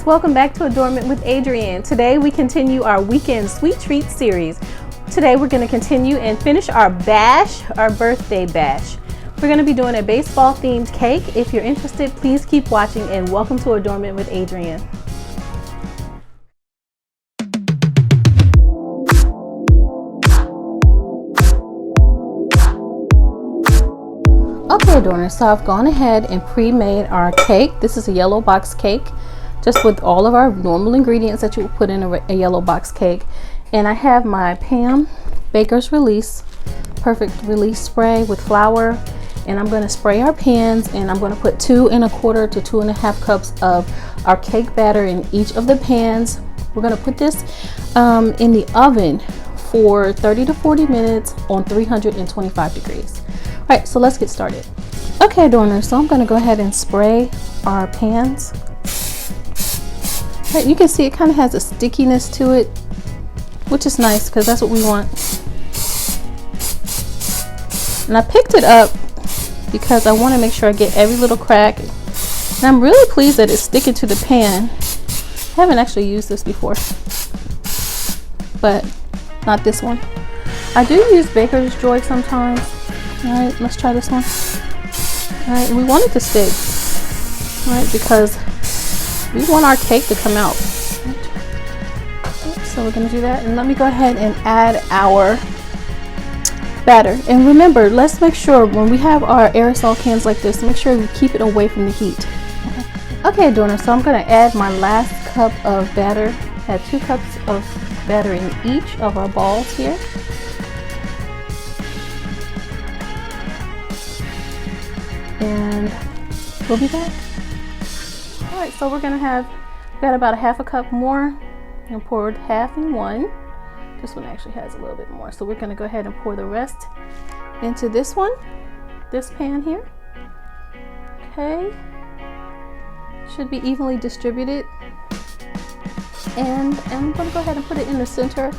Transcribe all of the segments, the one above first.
welcome back to Adornment with Adrienne. Today we continue our weekend sweet treat series. Today we're going to continue and finish our bash, our birthday bash. We're going to be doing a baseball themed cake. If you're interested, please keep watching, and welcome to Adornment with Adrienne. Okay, Adorners, so I've gone ahead and pre-made our cake. This is a yellow box cake, just with all of our normal ingredients that you would put in a yellow box cake. And I have my Pam Baker's Release Perfect Release Spray with flour, and I'm going to spray our pans, and I'm going to put 2 1/4 to 2 1/2 cups of our cake batter in each of the pans. We're going to put this in the oven for 30 to 40 minutes on 325 degrees. All right, so let's get started. Okay, Adorners, so I'm going to go ahead and spray our pans. All right, you can see it kind of has a stickiness to it, which is nice because that's what we want. And I picked it up because I want to make sure I get every little crack. And I'm really pleased that it's sticking to the pan. I haven't actually used this before, but not this one. I do use Baker's Joy sometimes. All right, let's try this one. All right, and we want it to stick, all right, because we want our cake to come out. So we're going to do that, and let me go ahead and add our batter. And remember, let's make sure when we have our aerosol cans like this, make sure we keep it away from the heat. Okay, Adorners, so I'm going to add my last cup of batter. I have 2 cups of batter in each of our balls here. And we'll be back. All right, so we're going to got about 1/2 cup more. And poured half in one. This one actually has a little bit more, so we're going to go ahead and pour the rest into this pan here. Okay, should be evenly distributed, and I'm going to go ahead and put it in the center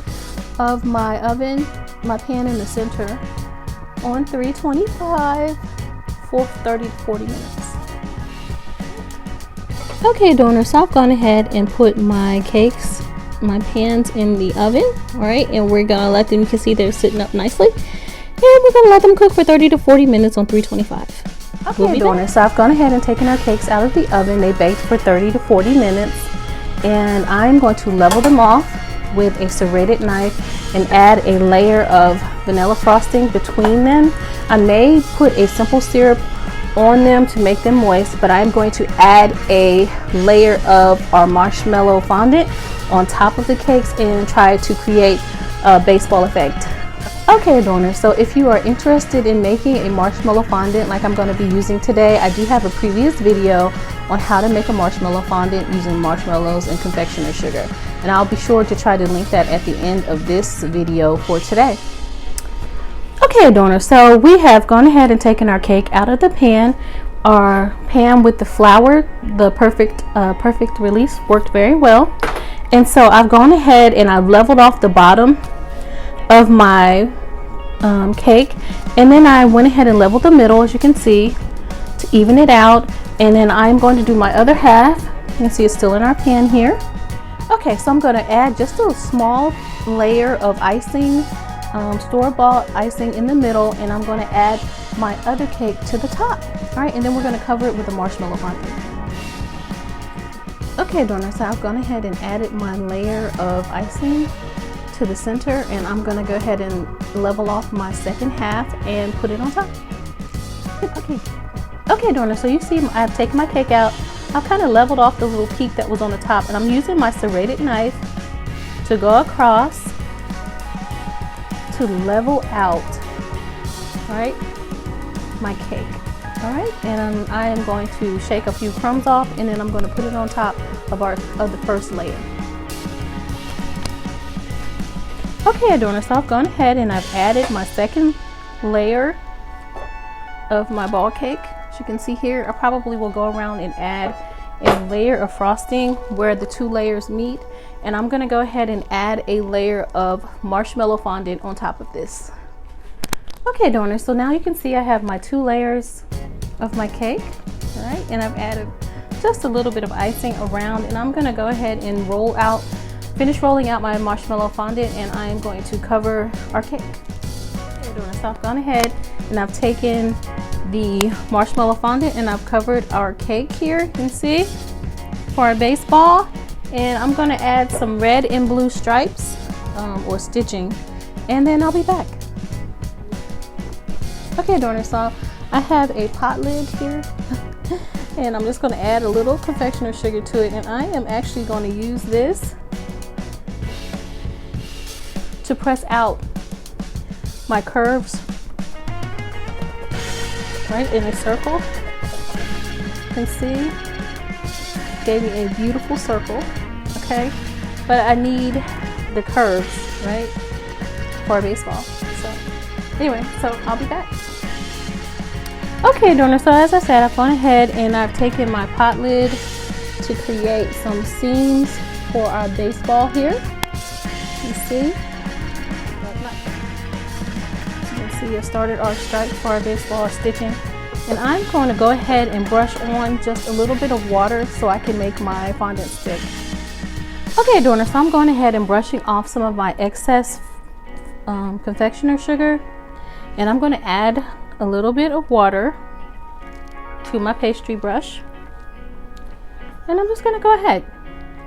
of my oven, my pan in the center, on 325 for 30 to 40 minutes. Okay, Adorners, so I've gone ahead and put my pans in the oven, all right, and we're gonna let them, you can see they're sitting up nicely, and we're gonna let them cook for 30 to 40 minutes on 325. Okay, Adorners, so I've gone ahead and taken our cakes out of the oven. They baked for 30 to 40 minutes, and I'm going to level them off with a serrated knife and add a layer of vanilla frosting between them. I may put a simple syrup on them to make them moist, but I'm going to add a layer of our marshmallow fondant on top of the cakes and try to create a baseball effect. Okay, Adorners, so if you are interested in making a marshmallow fondant like I'm going to be using today, I do have a previous video on how to make a marshmallow fondant using marshmallows and confectioner sugar, and I'll be sure to try to link that at the end of this video for today. Okay, Adorners, so we have gone ahead and taken our cake out of the pan. Our pan with the flour, the perfect release, worked very well. And so I've gone ahead and I've leveled off the bottom of my cake, and then I went ahead and leveled the middle, as you can see, to even it out. And then I'm going to do my other half. You can see it's still in our pan here. Okay, so I'm going to add just a small layer of icing, store-bought icing in the middle, and I'm going to add my other cake to the top. All right, and then we're going to cover it with a marshmallow fondant. Okay, Adorners, so I've gone ahead and added my layer of icing to the center, and I'm going to go ahead and level off my second half and put it on top. Okay, Adorners, so you see I've taken my cake out. I've kind of leveled off the little peak that was on the top, and I'm using my serrated knife to go across to level out, all right, my cake. All right, and I am going to shake a few crumbs off, and then I'm going to put it on top of the first layer. Okay, Adorners, so I've gone ahead and I've added my second layer of my ball cake. As you can see here, I probably will go around and add a layer of frosting where the 2 layers meet, and I'm going to go ahead and add a layer of marshmallow fondant on top of this. Okay, Adorners, so now you can see I have my 2 layers of my cake, all right, and I've added just a little bit of icing around, and I'm gonna go ahead and finish rolling out my marshmallow fondant, and I am going to cover our cake. Okay, Adorners, so I've gone ahead and I've taken the marshmallow fondant and I've covered our cake here, you can see, for our base ball. And I'm going to add some red and blue stripes or stitching, and then I'll be back. Okay, Adorners, so I have a pot lid here and I'm just going to add a little confectioner sugar to it, and I am actually going to use this to press out my curves right in a circle. You can see gave me a beautiful circle. Okay, but I need the curves right for a baseball. So anyway, so I'll be back. Okay, Adorners, so as I said, I've gone ahead and I've taken my pot lid to create some seams for our baseball here. You see? See, I started our stripe for our baseball stitching, and I'm going to go ahead and brush on just a little bit of water so I can make my fondant stick. Okay, Adorners, so I'm going ahead and brushing off some of my excess confectioner sugar, and I'm going to add a little bit of water to my pastry brush, and I'm just going to go ahead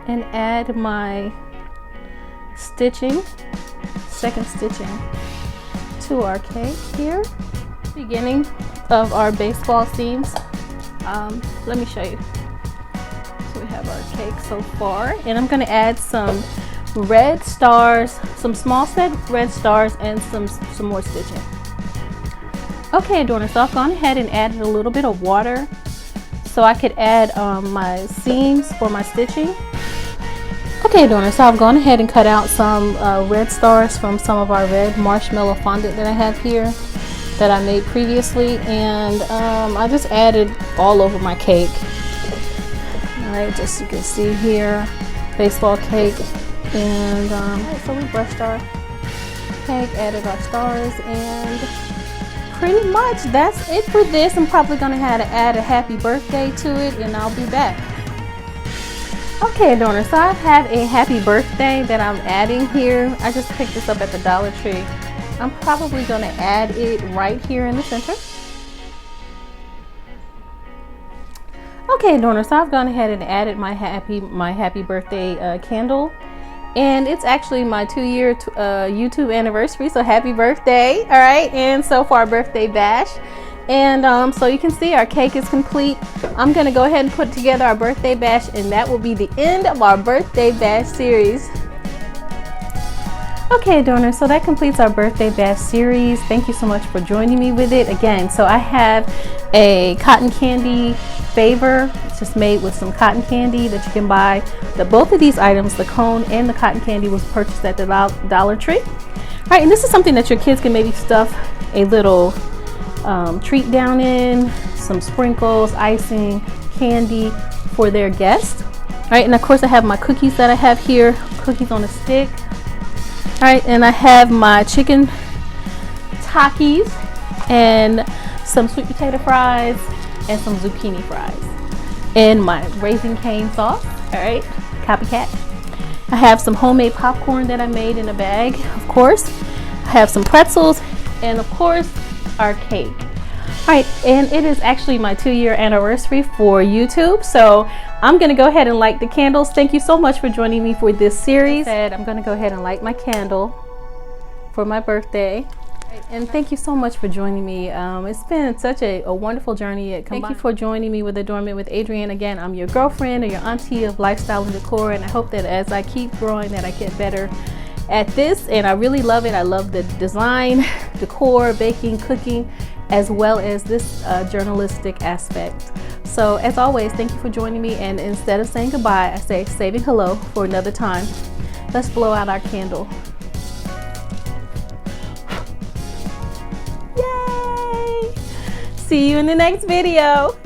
and add my stitching, second stitching to our cake here. Beginning of our baseball seams. Let me show you. So we have our cake so far, and I'm going to add some red stars, some small set red stars, and some more stitching. Okay, Adorners, so I've gone ahead and added a little bit of water so I could add my seams for my stitching. Okay, Adorners, so I've gone ahead and cut out some red stars from some of our red marshmallow fondant that I have here that I made previously, and I just added all over my cake. Alright, just you can see here, baseball cake, and so we brushed our cake, added our stars, and pretty much that's it for this. I'm probably going to have to add a happy birthday to it, and I'll be back. Okay, Adorners, so I have a happy birthday that I'm adding here. I just picked this up at the Dollar Tree. I'm probably going to add it right here in the center. Okay, Adorners, so I've gone ahead and added my happy birthday candle, and it's actually my 2-year YouTube anniversary. So happy birthday! All right, and so for our birthday bash. And so you can see our cake is complete. I'm going to go ahead and put together our birthday bash, and that will be the end of our birthday bash series. Okay, Adorners, so that completes our birthday bash series. Thank you so much for joining me with it again. So I have a cotton candy favor. It's just made with some cotton candy that you can buy. Both of these items, the cone and the cotton candy, was purchased at the Dollar Tree. All right, and this is something that your kids can maybe stuff a little treat down in, some sprinkles, icing, candy for their guests. All right, and of course I have my cookies that I have here, cookies on a stick. All right, and I have my chicken Takis and some sweet potato fries and some zucchini fries and my Raising Cane sauce. All right, copycat. I have some homemade popcorn that I made in a bag, of course. I have some pretzels, and of course our cake. All right, and it is actually my 2-year anniversary for YouTube, so I'm gonna go ahead and light the candles. Thank you so much for joining me for this series. I'm gonna go ahead and light my candle for my birthday. And thank you so much for joining me. It's been such a wonderful journey. Thank you for joining me with Adornment with Adrienne. Again, I'm your girlfriend or your auntie of lifestyle and decor, and I hope that as I keep growing that I get better at this, and I really love it. I love the design, decor, baking, cooking, as well as this journalistic aspect. So as always, thank you for joining me, and instead of saying goodbye, I say saving hello for another time. Let's blow out our candle. Yay! See you in the next video.